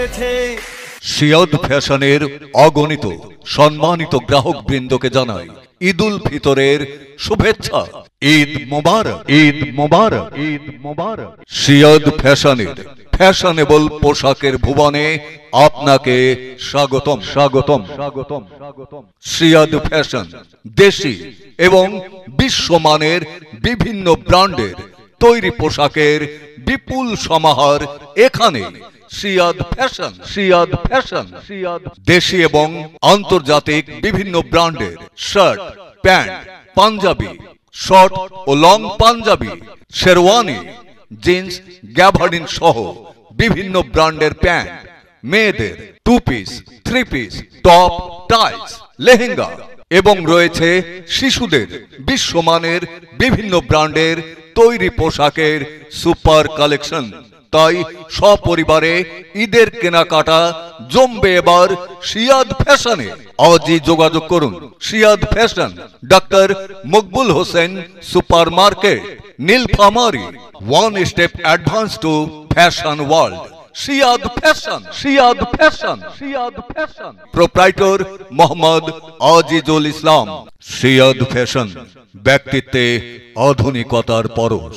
এসেছে। সিয়াদ ফ্যাশনের অগণিত সম্মানিত গ্রাহক বৃন্দকে জানাই ঈদুল ফিতরের শুভেচ্ছা। ঈদ মোবারক, ঈদ মোবারক, ঈদ মোবারক। সিয়াদ ফ্যাশনের ফ্যাশনেবল পোশাকের ভুবনে আপনাকে স্বাগতম, স্বাগতম, স্বাগতম, স্বাগতম। সিয়াদ ফ্যাশন দেশি এবং বিশ্বমানের বিভিন্ন ব্র্যান্ডের তৈরি পোশাকের বিপুল সমাহার এখানে। সিয়াদ ফ্যাশন, সিয়াদ ফ্যাশন, সিয়াদ দেশি এবং আন্তর্জাতিক বিভিন্ন ব্র্যান্ডের শার্ট, প্যান্ট, পাঞ্জাবি, শর্ট ও long panjabi, sherwani, jeans, gabardine সহ বিভিন্ন ব্র্যান্ডের প্যান্ট, মেয়েদের two piece, three piece, top, tights, lehenga এবং রয়েছে শিশুদের বিশ্বমানের বিভিন্ন ব্র্যান্ডের তৈরি পোশাকের সুপার কালেকশন। তাই সপরিবারে ঈদের কেনাকাটা জমবে এবার সিয়াদ ফ্যাশনে। আজই যোগাযোগ করুন Siyad fashion, doctor Maqbul Hossain super market, Nilphamari, one step advance to fashion world. Siyad fashion, Siyad fashion, Siyad fashion. Proprietor Mohammad Azizul Islam. Siyad fashion ব্যক্তিত্বে আধুনিকতার পরশ।